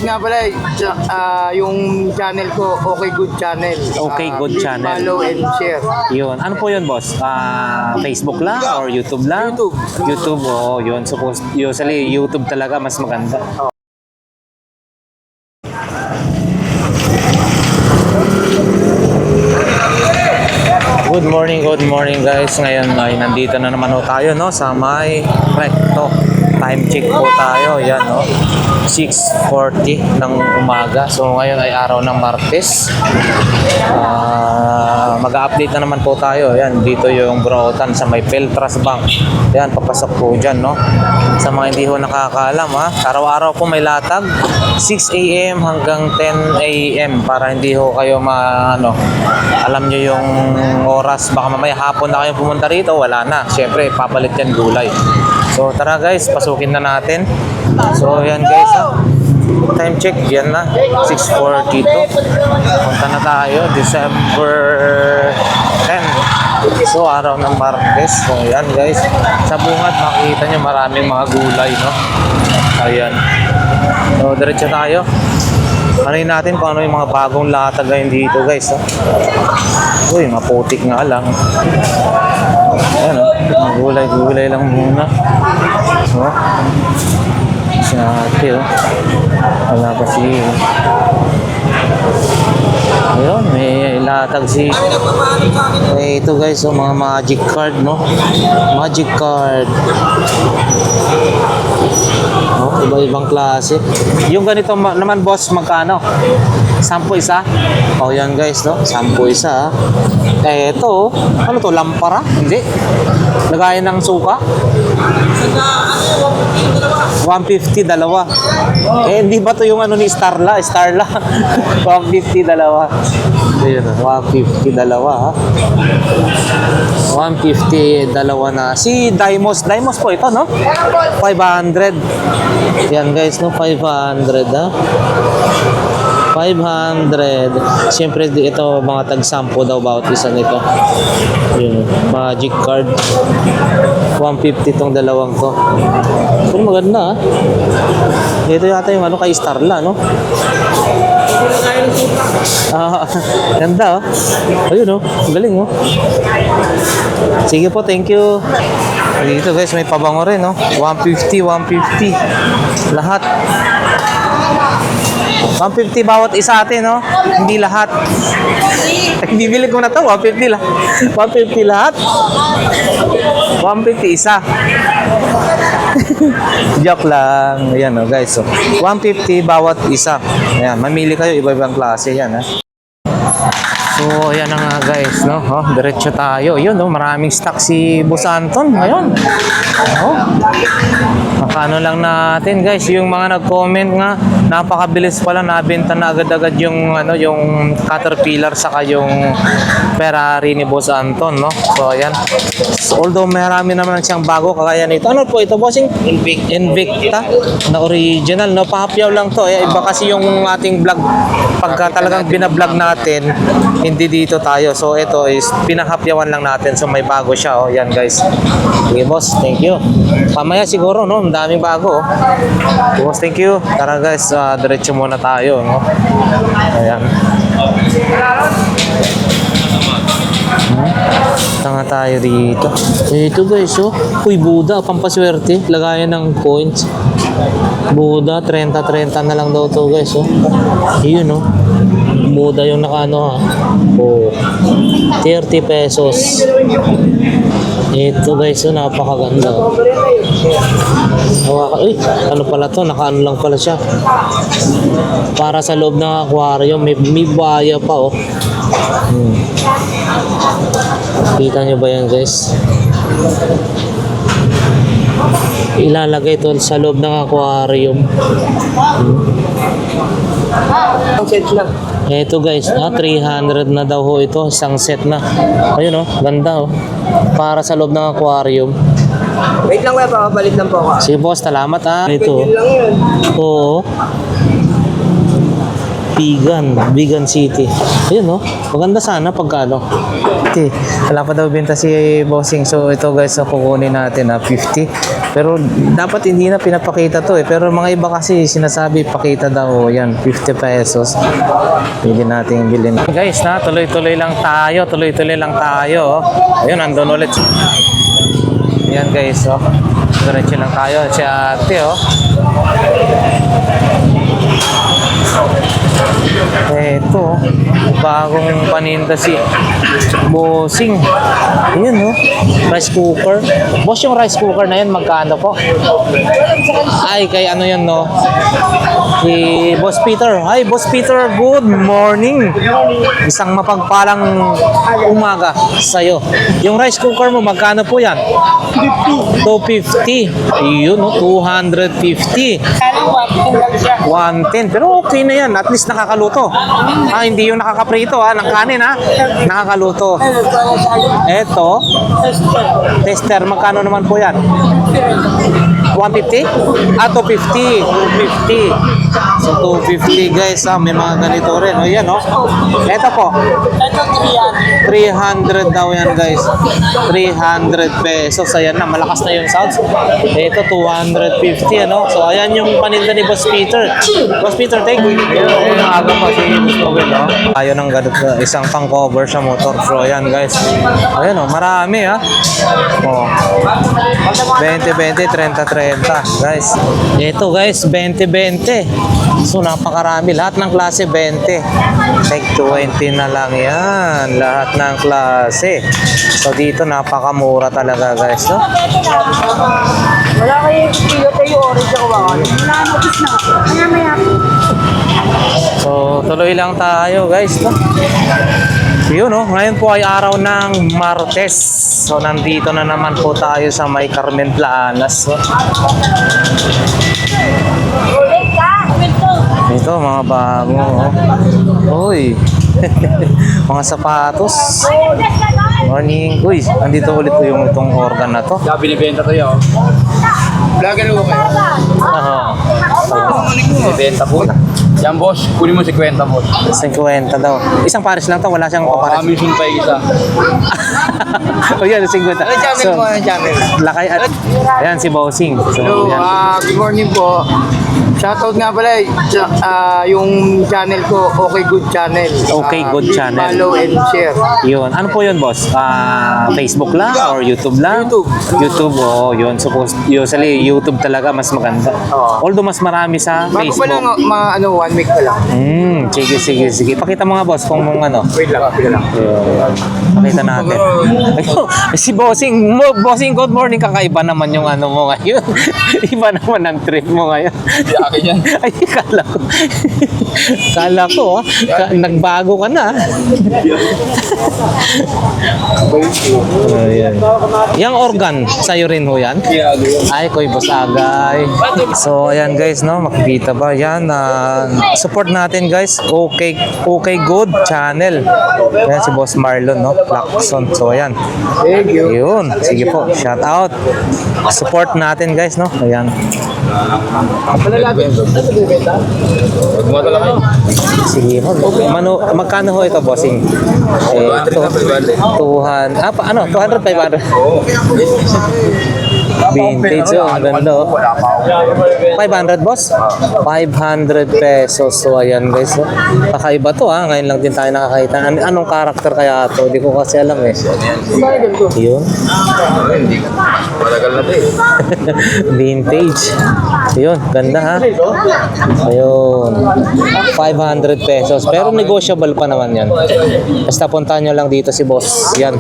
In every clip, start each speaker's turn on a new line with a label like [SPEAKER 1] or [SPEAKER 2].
[SPEAKER 1] nga pala, yung channel ko, Okay Good Channel.
[SPEAKER 2] Okay Good Channel.
[SPEAKER 1] Follow and share.
[SPEAKER 2] Yun. Ano po yun, boss? Facebook lang or YouTube lang?
[SPEAKER 1] YouTube.
[SPEAKER 2] YouTube, oh, yun. Usually, YouTube talaga mas maganda. Good morning guys. Ngayon ay nandito na naman tayo no sa may recto. Time check po tayo. Yan no. 6:40 ng umaga. So ngayon ay araw ng Martes. Mag-update na naman po tayo. Yan, dito yung Broughton sa may Peltras Bank. Yan, papasok po dyan, no? Sa mga hindi ho nakakaalam, ha? Araw-araw po may latag. 6 a.m. hanggang 10 a.m. para hindi ho kayo alam nyo yung oras. Baka mamaya hapon na kayo pumunta rito, wala na. Siyempre, papalit yan gulay. So, tara guys, pasukin na natin. So, yan guys, ha? Time check, yan na 6:42. Punta na tayo December 10. So araw ng Martes. So yan guys, sa bungad makikita nyo maraming mga gulay, no? Ayan. So diretso tayo. Anoyin natin kung ano yung mga bagong latag ngayon dito guys, no? Uy, maputik nga lang. Ayan, no? Gulay lang muna. So si ate, oh. Wala pa si ayun, may latag si ito guys, oh, mga magic card, no? Magic card, oh, iba-ibang klase. Yung ganito naman boss, magkano? 10 isa? Oh yan guys, no? 10 isa, ha? Ito, ano to, lampara? Hindi, lagayan ng suka. 150 dalawa. Hindi ba to yung ano ni Starla? 150 dalawa. Ayun, 150 dalawa, ha? 150 dalawa na. Si Dimos po ito, no? 500. Yan guys, no? 500, ha? 500. Siyempre ito mga tag-10 daw bawat isa nito. Yun, magic card. 150 tong dalawang to. Pero maganda, ha? Dito yata yung ano kay Starla, no? Ganda, oh. Ayun, oh. Galing, oh. Sige po, thank you. Dito guys, may pabango rin, no? 150. Lahat. 150 bawat isa atin, no? Hindi lahat. Bibili ko na to, 150 lang. 150 lahat. 150 isa. Joke lang. Ayan, oh, guys. So, 150 bawat isa. Ayan, mamili kayo, iba-ibang klase yan, ha? So, ayan na nga guys, no? Oh, diretso tayo. Yun, no? Maraming stock si Boss Anton ngayon. Oh. Makano lang natin guys, yung mga nag-comment nga, napakabilis pala, nabenta na agad-agad yung yung Caterpillar saka yung Ferrari ni Boss Anton, no? So ayan. So, although marami naman siyang bago kagaya nito. Ano po ito, bossing? Invicta na original, no? Pahapyaw lang to. Iba kasi yung ating vlog pagka talagang binablog natin, hindi dito tayo. So ito is pinahapyawan lang natin. So may bago siya, oh. Yan guys. Okay boss, thank you. Pamaya siguro, no? Ang daming bago, oh. Boss, thank you. Tara guys, diretso muna tayo, no? Ayan. Tanga tayo dito. Ito guys, oh. Uy, Buddha, pampaswerte. Lagayan ng coins. Buddha, 30 na lang daw to guys, oh. Yun, oh. Buddha yung nakaano, ha. Oh, 30 pesos. Ito guys, oh, napakaganda. Uy, ano pala to? Nakaano lang pala siya. Para sa loob ng aquarium, may baya pa, oh. Kita nyo ba yan guys? Ilalagay ito sa loob ng aquarium.
[SPEAKER 1] Ang set lang.
[SPEAKER 2] Ito guys, 300 na daw ho ito, isang set na. Ayun, oh, ganda, oh. Para sa loob ng aquarium.
[SPEAKER 1] Wait lang, kuya, papapalit lang po ako.
[SPEAKER 2] Sige boss, salamat, ha. Ito.
[SPEAKER 1] Yun lang yun.
[SPEAKER 2] Oo. Vegan City. Ayun, oh. Maganda sana pagkano. Okay. Wala pa daw benta si Bossing. So ito guys, kukunin natin 50. Pero dapat hindi na pinapakita to eh. Pero mga iba kasi sinasabi pakita daw. Yan, 50 pesos. Pwede nating bilhin. Guys, tuloy-tuloy lang tayo. Tuloy-tuloy lang tayo. Ayun, andun ulit. Yan guys, diretso lang tayo. Si ate, Eto, bagong paninda si Bossing. Ayan, rice cooker. Boss, yung rice cooker na yan, magkano po? Ay, kay ano yan, Si Boss Peter. Hi, Boss Peter, good morning. Isang mapagpalang umaga sa'yo. Yung rice cooker mo, magkano po yan? 250. Yun, 250. 110. Pero okay na yan. At least nakakaluto. Hindi yung nakakaprito ng kanin Nakakaluto. Eto. Tester. Magkano naman po yan? 150? 250. 250. So 250 guys. May mga ganito rin. Yan Eto po. 300 daw yan guys. 300 pesos. Ayan na. Malakas na yung sounds. Ito 250 So ayan yung paninda ni Boss Peter. Boss Peter, thank you. Ayun ang aga pa si Boss Noel, Ayun ang ganito, isang pang cover sa motor. So ayan guys. Ayan marami 20-20, 30-30 guys. Ito guys, 20-20. So napakarami. Lahat ng klase 20. Take 20 na lang yan. Lahat ng klase. So dito napakamura talaga guys,
[SPEAKER 1] Wala kayo kilo tayo orange ako ba?
[SPEAKER 2] So tuloy lang tayo guys, Yun ngayon po ay araw ng Martes. So nandito na naman po tayo sa may Carmen Planas. Ito mga bago. Uy. Mga sapatos. Morning. Uy, andito ulit po yung itong organ na to.
[SPEAKER 1] Binibenta to yun. Vlogger mo kayo? Binibenta po. Yan boss, kunin mo 50 boss.
[SPEAKER 2] 50 daw. Isang pares lang to, wala siyang papares.
[SPEAKER 1] Commission pa isa.
[SPEAKER 2] Yan, 50.
[SPEAKER 1] Ano channel mo? Ano channel?
[SPEAKER 2] Lakay at ayan si Bossing.
[SPEAKER 1] Hello,
[SPEAKER 2] So, yan.
[SPEAKER 1] good morning po. Shoutout nga pala yung channel ko, Okay Good Channel.
[SPEAKER 2] Okay Good
[SPEAKER 1] Please
[SPEAKER 2] Channel.
[SPEAKER 1] Follow and share.
[SPEAKER 2] Yun. Ano po yun, boss? Facebook lang or YouTube lang?
[SPEAKER 1] YouTube.
[SPEAKER 2] YouTube, yun. Usually, YouTube talaga mas maganda.
[SPEAKER 1] Oo.
[SPEAKER 2] Although mas marami sa
[SPEAKER 1] Bago pa
[SPEAKER 2] Facebook.
[SPEAKER 1] lang, 1 week pa lang.
[SPEAKER 2] Sige. Pakita mo nga, boss, kung ano.
[SPEAKER 1] Wait lang.
[SPEAKER 2] Pakita natin. Ayun, si Bossing. Bossing, good morning. Kakaiba naman yung ano mo ngayon. Iba naman ang trip mo ngayon.
[SPEAKER 1] Hindi akin yan.
[SPEAKER 2] Ay, kala ko, nagbago ka na. Ayan. Yang organ, sa'yo rin ho yan? Ay, koy boss agay. So, ayan guys, makikita ba yan? Support natin guys, Okay Good Channel. Ayan si Boss Marlon, Claxon. So, ayan.
[SPEAKER 1] Thank you.
[SPEAKER 2] Yun, sige po, shout out. Support natin guys, Ayan. Sige, magkano ho ito, bossing? Ito, 200, 500? Vintage, ang ganda, 500, boss? 500 pesos. So, ayan, guys, kakaiba to, ngayon lang din tayo nakakita. Anong karakter kaya to? Hindi ko kasi alam, Yun.
[SPEAKER 1] Matagal na to
[SPEAKER 2] Vintage. Yun, ganda Ayun. 500 pesos. Pero negotiable pa naman yan. Basta puntahan nyo lang dito si boss. Yan.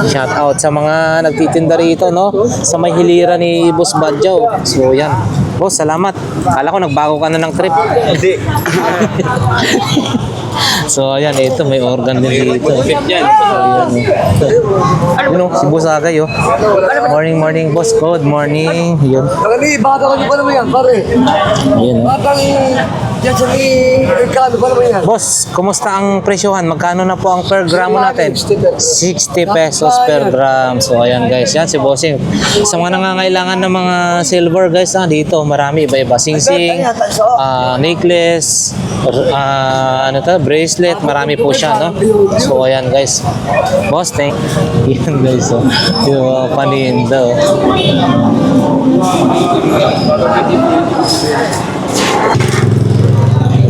[SPEAKER 2] Shout out sa mga nagtitinda rito, sa may hilira ni Boss Badjaw. So, yan. Boss, salamat. Kala ko nagbago ka na ng trip.
[SPEAKER 1] Hindi.
[SPEAKER 2] So, ayan, ito, may organ din dito. Yun, si Boss Agay, Morning, boss. Good morning. Yun.
[SPEAKER 1] Bata ko pa naman yan, pare.
[SPEAKER 2] Yun,
[SPEAKER 1] Batang Diyan sa may Mercado pa naman yan.
[SPEAKER 2] Boss, kumusta ang presyohan? Magkano na po ang per gramo natin? 60 pesos per gram. So, ayan guys. Yan si Bossing. Sa mga nangangailangan ng mga silver guys, dito marami iba-iba. Sing-sing, necklace, bracelet. Marami po siya, no? So, ayan guys. Boss, thank you. Yan guys, oh. Yung paninda, oh.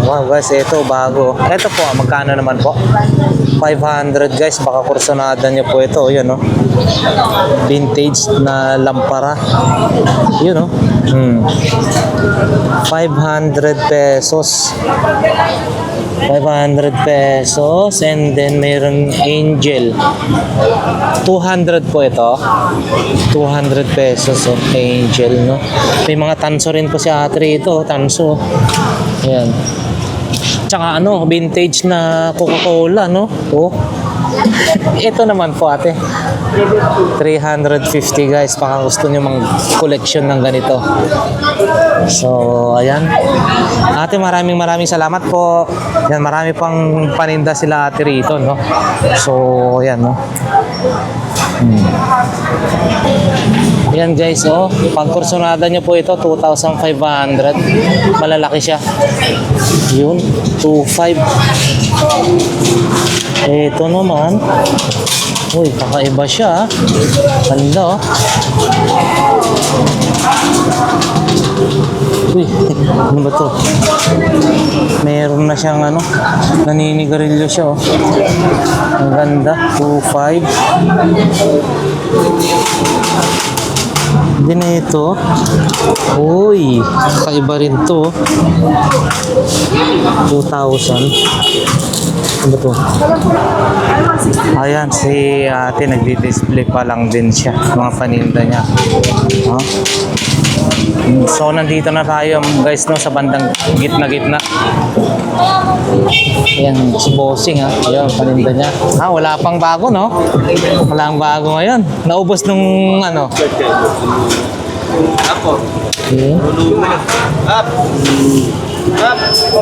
[SPEAKER 2] Wow guys, ito bago. Ito po, magkano naman po? 500 guys, baka kursonada nyo po ito. Yun, no? Vintage na lampara. Yun, no? 500 pesos. 500 pesos. And then mayroon angel. 200 po ito. 200 pesos of angel, no? May mga tanso rin po si ate rito. Tanso. Ayan. Tsaka vintage na Coca-Cola, no? Oh. Ito naman po ate. 350 guys. Baka gusto nyo mag-collection ng ganito. So, ayan. Ate, maraming salamat po. Yan, marami pang paninda sila ate rito, no? So, ayan, no? Yan guys, oh. Pag kursonada nyo po ito, 2,500. Malalaki siya. Yun, 2,500. Ito naman. Uy, kakaiba siya. Ganda, oh. Uy, ano ba to? Meron na siyang naninigarilyo siya, oh. Ang ganda, 2,500. Hindi na ito. Uy, kakaiba rin to. 2,000. Ano ba to? Ayan, si ate nagdi-display pa lang din siya. Mga paninda niya. Huh? So, nandito na tayo guys, no, sa bandang gitna-gitna. Ayan, si Bossing, ha. Ayan, paninda niya. Wala pang bago, no? Wala pang bago ngayon. Naubos nung Okay.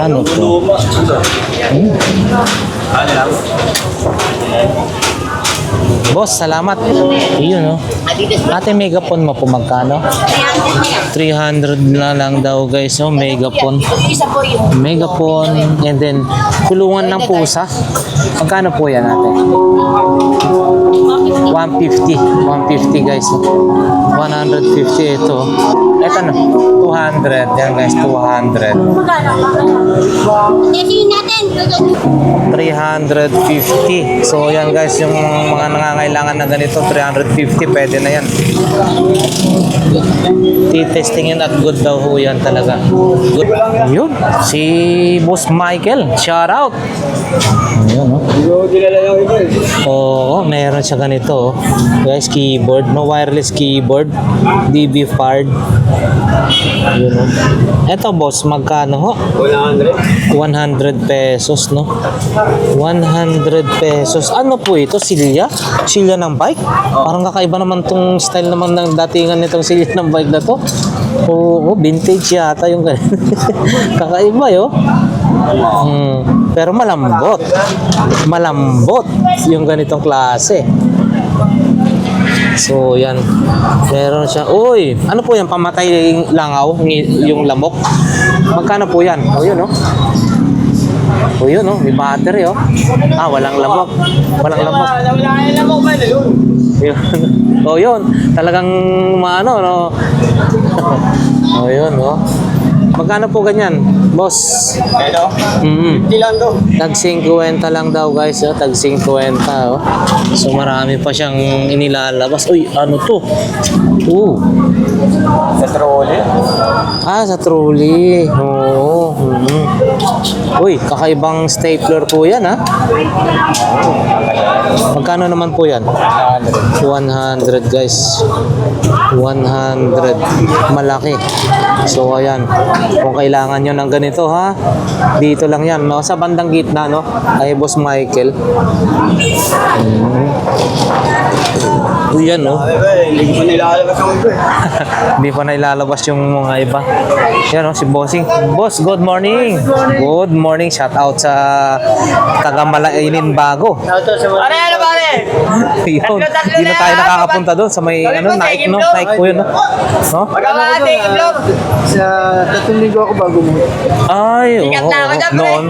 [SPEAKER 2] Ano to? Boss, salamat. Yun, no? Ate, megaphone mo po magkano? 300 na lang daw guys, no? Megaphone. Megaphone. And then, kulungan ng pusa. Magkano po yan ate? 150. 150 guys. 150 ito. Ito na. 200. Yan guys, 200. 350. So yan guys, yung mga nangangailangan na ganito, 350, pwede na yan. T-testingin at good daw ho yan talaga. Good. Yun. Si Boss Michael. Shout out. Ayun, no? Oo, meron siya ganito. Guys, keyboard. No, wireless keyboard. DB Fard. Yun, no? Eto boss, magkano ho? 100 pesos, no? 100 pesos. Ano po ito? Silya? Silya ng bike? Parang kakaiba naman tong style naman ng datingan nitong silya ng bike na to. Oo, vintage yata yung ganito. Kakaiba, yo. Pero malambot. Malambot yung ganitong klase. So, yan. Meron siya. Uy, ano po yan? Pamatay langaw? Yung lamok? Magkano po yan? O, yun, no? O, yun, no? May battery, oh. Walang lamok. Walang lamok.
[SPEAKER 1] Wala yung lamok ba na yun?
[SPEAKER 2] Yun. O, yun. Talagang maano, no? O, yun, no? Magkano po ganyan, boss?
[SPEAKER 1] Ito? Hindi lang to.
[SPEAKER 2] Tag 50 lang daw guys, oh. Tag 50, oh. So marami pa siyang inilalabas. Uy, ano to?
[SPEAKER 1] Sa trolley?
[SPEAKER 2] Sa trolley. Oo. Uy, kakaibang stapler po yan, ha? Magkano naman po yan? 100 guys. 100. Malaki. So, ayan. Kung kailangan nyo ng ganito, ha? Dito lang yan, no? Sa bandang gitna, no? Kay Boss Michael. Uy, yan, no?
[SPEAKER 1] Hindi ko nilalabas ang ito.
[SPEAKER 2] Hindi pa na ilalabas yung mga iba. Yan, no? Si Bossing. Boss, good morning. Good morning. Shout out sa taga Malainin Bago.
[SPEAKER 1] Pare, ano pare?
[SPEAKER 2] Yun. Hindi na tayo nakakapunta doon sa may ano, Nike, no? Nike po yun, no? No?
[SPEAKER 1] Magkakating itlog. Sa 3 linggo ako bago mo.
[SPEAKER 2] Ay, oo.
[SPEAKER 1] Sikat na ako dyan, pre.
[SPEAKER 2] Noon.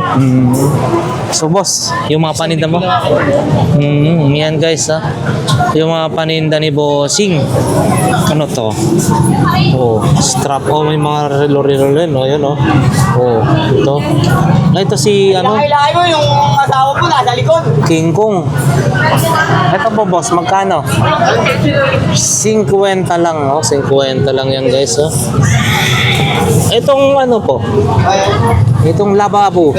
[SPEAKER 2] So, boss, yung mga paninda mo? Yan, guys, ha? Yung mga paninda ni Bossing. Ano to? Oh, strap. Oh, may mga relo-relo rin, no? Yun, oh. Oh, ito. Ay, ito si, ano?
[SPEAKER 1] Kailangan mo yung asawa ko nasa likod.
[SPEAKER 2] King Kong. Ito po, boss, magkano? 50 lang, oh. 50 lang yan, guys, oh. Itong ano po? Itong lababo,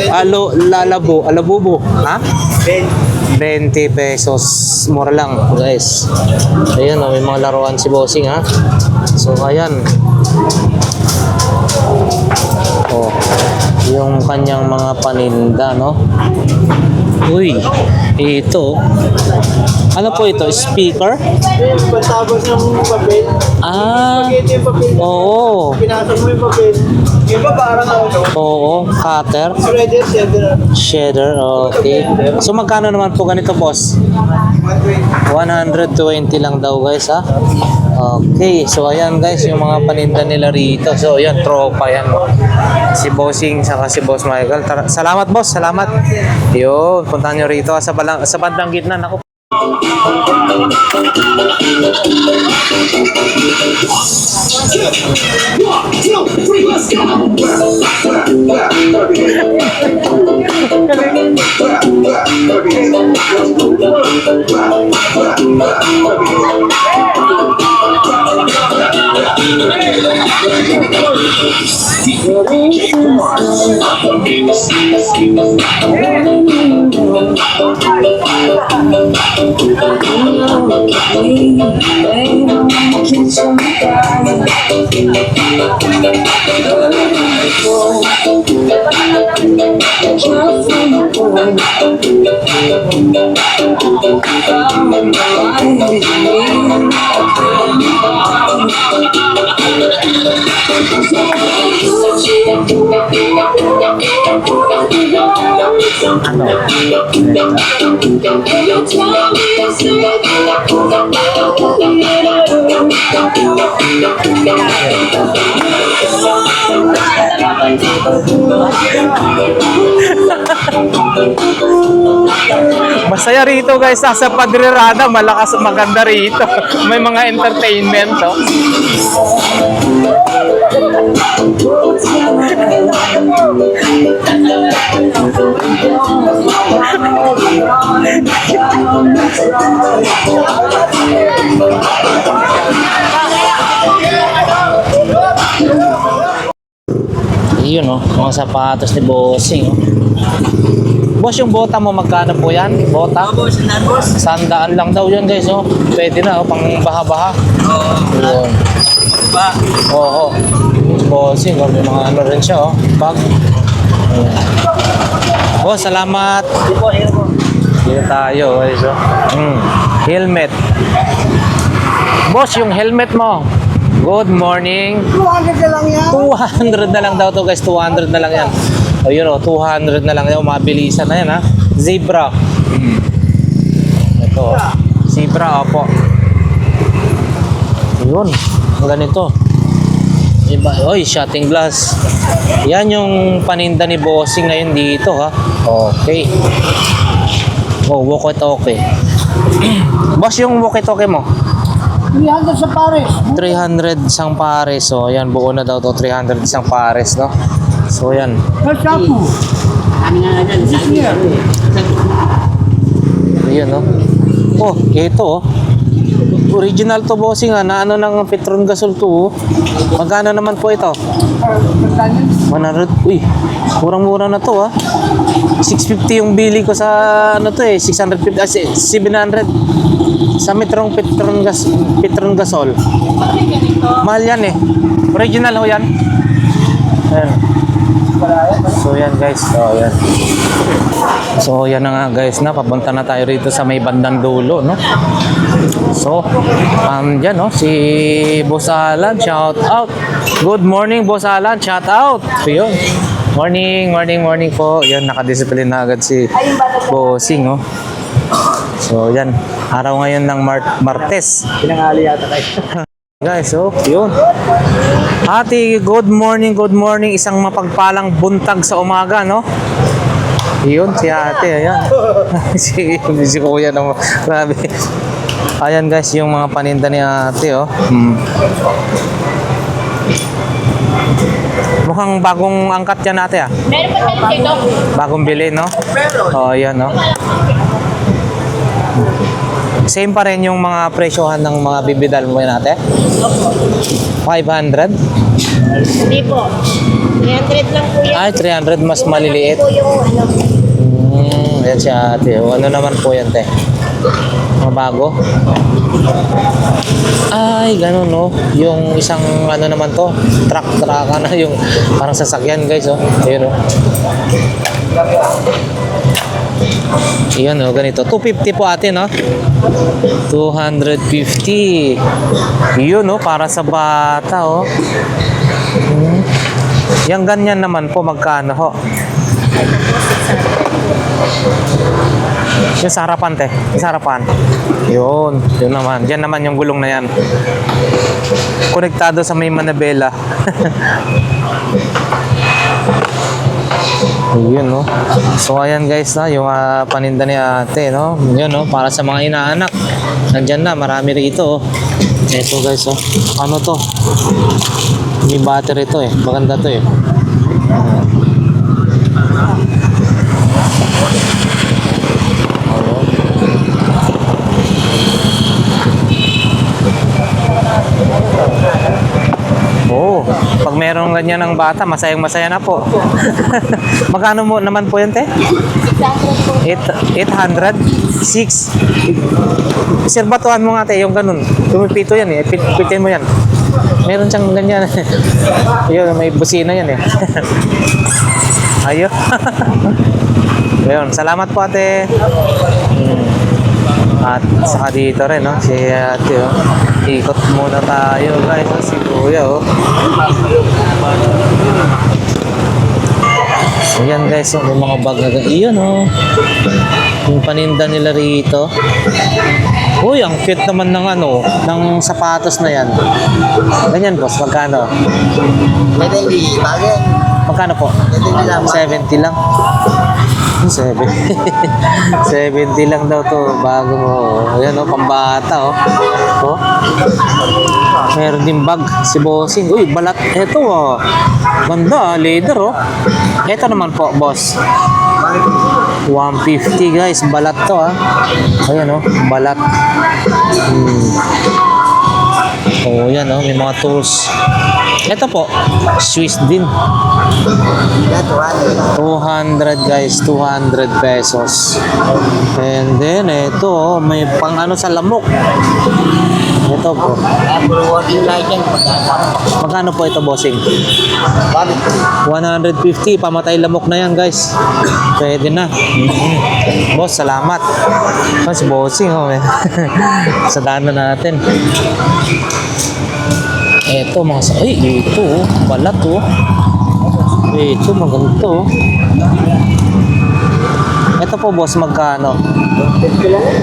[SPEAKER 2] alabubo, ha? 20 pesos. Mura lang, guys. Ayan, oh, may mga laruan si Bossing, ha? So, ayan. Oh, yung kanyang mga paninda, no? Uy, ito. Ano po ito? Speaker?
[SPEAKER 1] Pagtapos ng papel.
[SPEAKER 2] Ah,
[SPEAKER 1] Ito yung papel.
[SPEAKER 2] oo.
[SPEAKER 1] Pinasok mo yung papel. Iba parang ano?
[SPEAKER 2] Oo, cutter.
[SPEAKER 1] Shredder, shredder.
[SPEAKER 2] Shader, okay. So magkano naman po ganito, boss? 120 lang daw, guys, ha? Okay, so ayan, guys, yung mga paninda nila rito. So ayan, tropa yan. Si Bossing saka si Boss Michael. Salamat, boss, salamat. Yun, puntahan nyo rito sa bandang gitna. Naku. Masaya rito, guys, sa Padrirada. Malakas, maganda rito. May mga entertainment, oh. Yun, oh, mga sapatos ni Bossing, oh. Boss, yung bota mo, magkano po yan? Bota? Sandaan lang daw yan, guys, oh. Pwede na, oh, pang baha-baha. Oo. Oo. Bossing, oh, may mga ano rin siya, oh. Bag. Ayan. Boss, salamat. Dito tayo, guys, oh. Helmet. Boss, yung helmet mo. Good morning.
[SPEAKER 1] 200 na lang yan.
[SPEAKER 2] 200 na lang daw to, guys. 200 na lang yan. Ayun, oh, 200 na lang yan. Mabilisan na yan, ha. Zebra. Ito, oh. Zebra, opo. Ayun. Ang ganito. Iba. Oy, shotting glass. Yan yung paninda ni Bossing ngayon dito, ha. Okay. Oh, walkie-talkie. Boss, yung walkie-talkie mo?
[SPEAKER 1] 300 sa pares.
[SPEAKER 2] 300 isang pares. So, ayan, buo na daw to. 300 isang pares, no? So, ayan.
[SPEAKER 1] Shampoo.
[SPEAKER 2] Ayan, no? Oh, ito, oh. Original to, bossing, na ano ng Petron Gasol to. Oh. Magkano naman po ito? 100. Uy, murang-mura na to, 650 yung bili ko sa ano to 650, 700 sa Petron Gasol. Mahal yan Original ho yan. Ayan. So yan guys. Yan. So yan na nga guys, papunta na tayo rito sa may bandang dulo, no? So, yan, si Boss Alan, shout out. Good morning, Boss Alan, shout out. So yun. Morning po. Yan, nakadisiplin na agad si Bossing, So yan, araw ngayon ng Martes.
[SPEAKER 1] Pinangali yata kayo.
[SPEAKER 2] Guys, yun. Ate, good morning. Isang mapagpalang buntag sa umaga, no? Yun, si ate, ayan. si kuya naman. Grabe. Ayan guys, yung mga paninda ni ate, Mukhang bagong angkat yan ate,
[SPEAKER 3] Meron pa tayo dito.
[SPEAKER 2] Bagong bili, no? Ayan, no? Same pa rin yung mga presyohan ng mga bibidal mo yun ate? 500?
[SPEAKER 3] Hindi po. 300 lang po yan.
[SPEAKER 2] Ay, 300 mas maliliit.
[SPEAKER 3] Po yung ano.
[SPEAKER 2] Yan si ate. Ano naman po yan, te? Mga bago? Ay, ganun, no? Yung isang, ano naman to? Truck na yung parang sasakyan, guys, Ayun, Iyan, ganito. 250 po ate, no? 250. Yun, para sa bata, Yang ganyan naman po, magkano, ho? Yung sa harapan, te. Yung sa harapan. Yun naman. Diyan naman yung gulong na yan. Konektado sa may manabela. Yun, So, ayan guys, yung paninda ni ate, no? Yun, para sa mga inaanak. Nandyan na, marami rito, Ito guys, Ano to? May battery to, Maganda to, Pag merong ganyan ng bata, masayang-masaya na po. Magkano mo naman po yan, te? 800? 6? Serbatuhan mo nga, te, yung ganun. Tumipito yan, Pitin mo yan. Meron siyang ganyan. Ayun, may busina yan, Ayun. Ayun, salamat po, ate. At saka dito rin, si ate, ikot muna tayo, guys, si kuya, Ayan, guys, may mga bag na iyon, yung paninda nila rito. Uy, ang cute naman ng ng sapatos na yan. Ganyan, boss, magkano? Magkano po? 70 lang. 70 lang daw to, bago mo. Ayan, pambata, meron din bag si bossing. Uy, balat. Ito, ganda, leather, Ito naman po, boss. 150 guys, balat to, Ayan, balat. Yan, may mga tools. Ito po, Swiss din. 200 guys, 200 pesos. And then, ito, may pang sa lamok. Ito po. Magkano po ito, bossing? 150, pamatay lamok na yan, guys. Pwede na. Boss, salamat. Si bossing, sa daanan natin. Ito, ito, balat, Ito, maganda, Ito po, boss, magkano?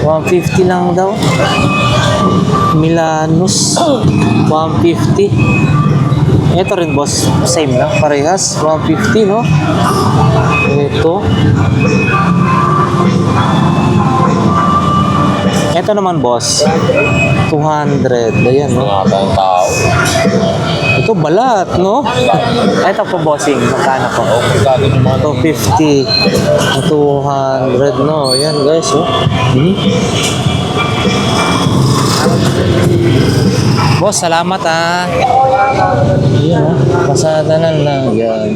[SPEAKER 2] 150 lang daw. Milanos, 150. Ito rin, boss, same na, parehas, 150, no? Ito. Ito naman, boss, 200. Ayan, no? Ito, balat, no? Ito po, bossing, magkano po? 250. 200, no? Ayan, guys, Boss, salamat ah. Yan ah. Pasada na lang. Yan.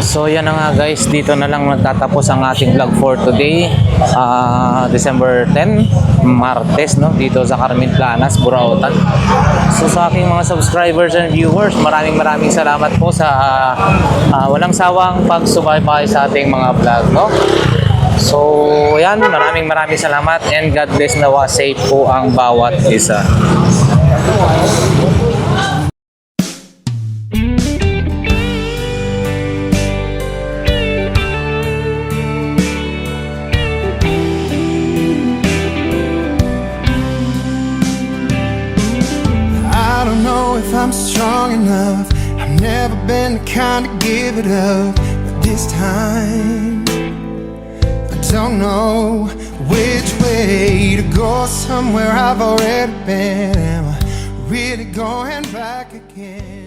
[SPEAKER 2] So yan na nga guys, dito na lang nagtatapos ang ating vlog for today. December 10, Martes, no? Dito sa Carmen Planas, Burautan. So sa aking mga subscribers and viewers, maraming salamat po sa walang sawang pagsubaybay sa ating mga vlog, no? So yan, maraming salamat and God bless, nawa safe po ang bawat isa.
[SPEAKER 4] I don't know if I'm strong enough. I've never been the kind to give it up, but this time I don't know which way to go. Somewhere I've already been. Am I really going back again?